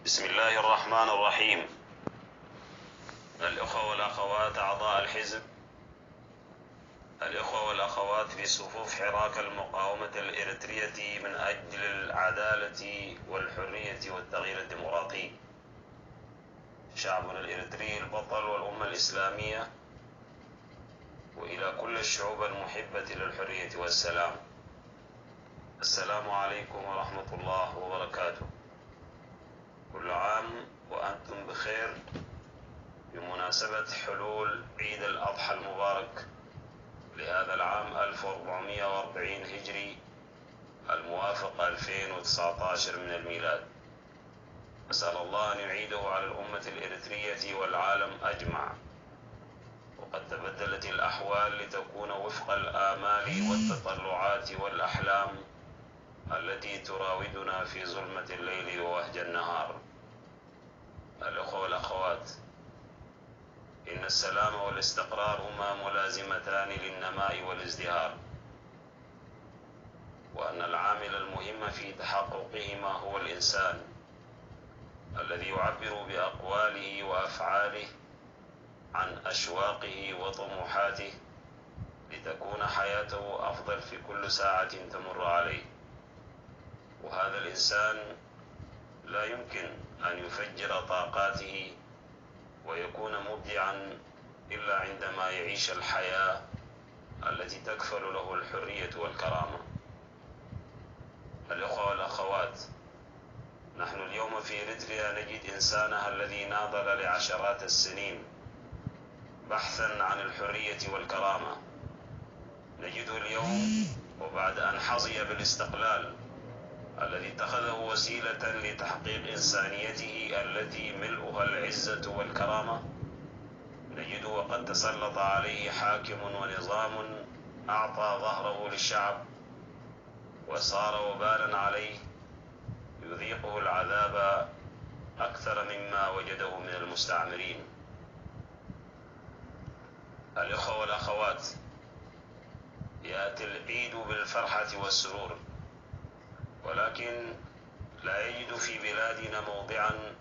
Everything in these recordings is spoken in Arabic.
بسم الله الرحمن الرحيم. الأخوة والأخوات أعضاء الحزب، الأخوة والأخوات في صفوف حراك المقاومة الإريترية من أجل العدالة والحرية والتغيير الديمقراطي، شعبنا الإريتري البطل والأمة الإسلامية، وإلى كل الشعوب المحبة للحرية والسلام، السلام عليكم ورحمة الله وبركاته. كل عام وأنتم بخير بمناسبة حلول عيد الأضحى المبارك لهذا العام 1440 هجري الموافق 2019 من الميلاد. أسأل الله أن يعيده على الأمة الإريترية والعالم أجمع. وقد تبدلت الأحوال لتكون وفق الآمال والتطلعات والأحلام التي تراودنا في ظلمة الليل ووهج النهار. الأخوة والأخوات، إن السلام والاستقرار هما ملازمتان للنماء والازدهار، وأن العامل المهم في تحققهما هو الإنسان الذي يعبر بأقواله وأفعاله عن أشواقه وطموحاته لتكون حياته أفضل في كل ساعة تمر عليه. وهذا الإنسان لا يمكن أن يفجر طاقاته ويكون مبدعا إلا عندما يعيش الحياة التي تكفل له الحرية والكرامة. الأخوة والأخوات، نحن اليوم في إريتريا نجد إنسانها الذي ناضل لعشرات السنين بحثا عن الحرية والكرامة، نجده اليوم وبعد أن حظي بالاستقلال الذي اتخذه وسيلة لتحقيق إنسانيته التي ملؤها العزة والكرامة، نجده وقد تسلط عليه حاكم ونظام أعطى ظهره للشعب وصار وبالا عليه يذيقه العذاب أكثر مما وجده من المستعمرين. الإخوة والأخوات، يأتي العيد بالفرحة والسرور، ولكن لا يجد في بلادنا موضعا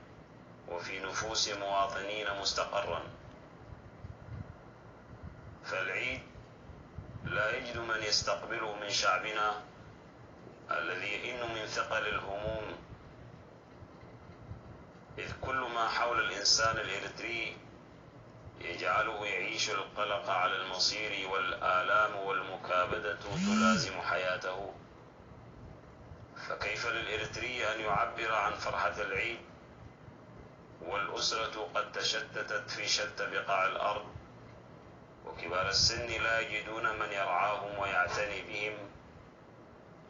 وفي نفوس مواطنين مستقرا. فالعيد لا يجد من يستقبله من شعبنا الذي يئن من ثقل الهموم، إذ كل ما حول الإنسان الإريتري يجعله يعيش القلق على المصير، والآلام والمكابدة تلازم حياته. فكيف للإريتري أن يعبر عن فرحة العيد والأسرة قد تشتتت في شتى بقاع الأرض، وكبار السن لا يجدون من يرعاهم ويعتني بهم،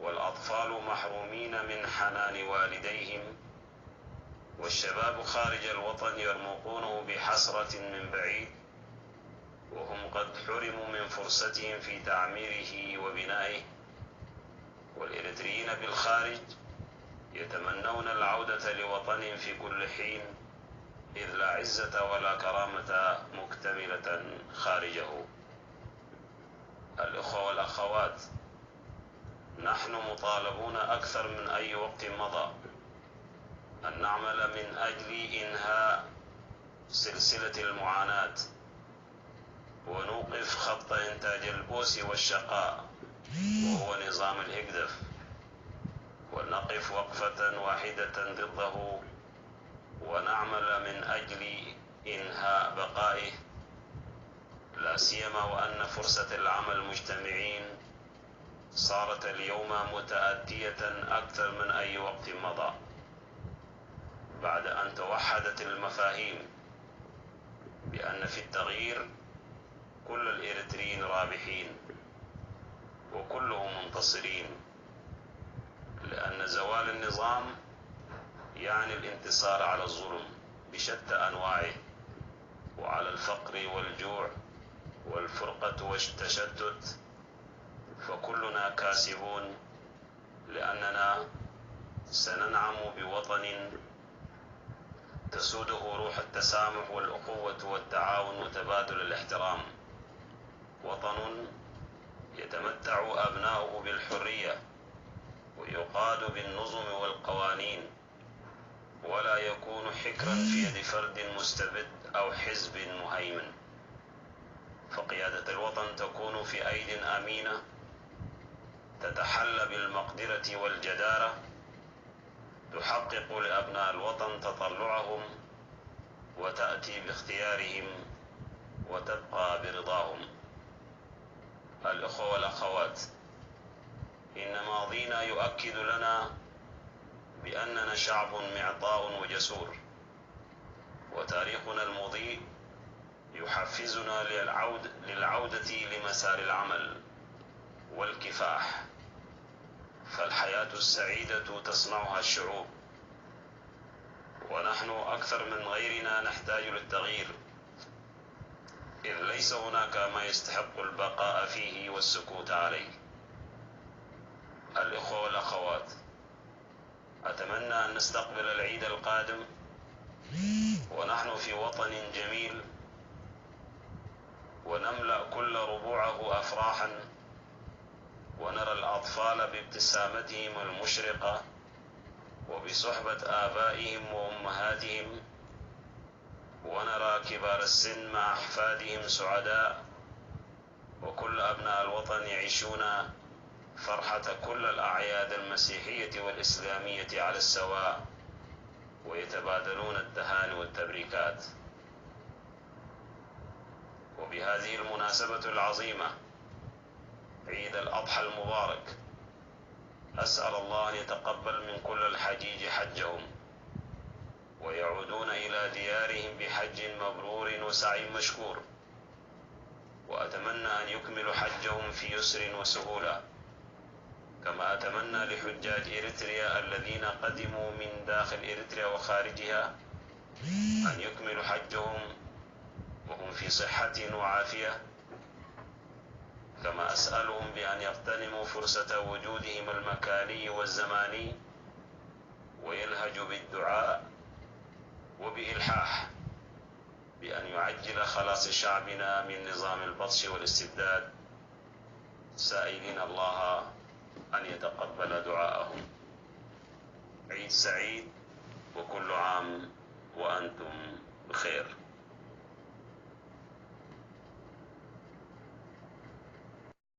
والأطفال محرومين من حنان والديهم، والشباب خارج الوطن يرمقونه بحسرة من بعيد وهم قد حرموا من فرصتهم في تعميره وبنائه، والإريتريين بالخارج يتمنون العودة لوطنهم في كل حين، إذ لا عزة ولا كرامة مكتملة خارجه. الأخوة والأخوات، نحن مطالبون أكثر من أي وقت مضى أن نعمل من أجل إنهاء سلسلة المعاناة ونوقف خط إنتاج البؤس والشقاء وهو نظام الهجدف، ونقف وقفة واحدة ضده ونعمل من أجل إنهاء بقائه، لا سيما وأن فرصة العمل مجتمعين صارت اليوم متأتية أكثر من أي وقت مضى، بعد أن توحدت المفاهيم بأن في التغيير كل الإريتريين رابحين وكلهم منتصرين، لأن زوال النظام يعني الانتصار على الظلم بشتى أنواعه، وعلى الفقر والجوع والفرقة والتشتت، فكلنا كاسبون، لأننا سننعم بوطن تسوده روح التسامح والأخوة والتعاون وتبادل الاحترام، وطن يتمتع أبناؤه بالحرية ويقاد بالنظم والقوانين، ولا يكون حكرا في يد فرد مستبد أو حزب مهيمن، فقيادة الوطن تكون في أيد أمينة تتحلى بالمقدرة والجدارة، تحقق لأبناء الوطن تطلعهم وتأتي باختيارهم وتبقى برضاهم. الأخوة والأخوات، إن ماضينا يؤكد لنا بأننا شعب معطاء وجسور، وتاريخنا المضيء يحفزنا للعودة لمسار العمل والكفاح، فالحياة السعيدة تصنعها الشعوب، ونحن أكثر من غيرنا نحتاج للتغيير، إذ ليس هناك ما يستحق البقاء فيه والسكوت عليه. الإخوة والأخوات، أتمنى أن نستقبل العيد القادم ونحن في وطن جميل، ونملأ كل ربوعه أفراحا، ونرى الأطفال بابتسامتهم المشرقة وبصحبة آبائهم وأمهاتهم، ونرى كبار السن مع أحفادهم سعداء، وكل أبناء الوطن يعيشون فرحة كل الأعياد المسيحية والإسلامية على السواء، ويتبادلون التهاني والتبريكات. وبهذه المناسبة العظيمة، عيد الأضحى المبارك، أسأل الله أن يتقبل من كل الحجيج حجهم، ويعودون إلى ديارهم بحج مبرور وسعي مشكور، وأتمنى أن يكملوا حجهم في يسر وسهولة، كما أتمنى لحجاج إريتريا الذين قدموا من داخل إريتريا وخارجها أن يكملوا حجهم وهم في صحة وعافية، كما أسألهم بأن يغتنموا فرصة وجودهم المكاني والزماني ويلهجوا بالدعاء وبإلحاح بأن يعجل خلاص شعبنا من نظام البطش والاستبداد، سائلين الله أن يتقبل دعاءهم. عيد سعيد، وكل عام وأنتم بخير.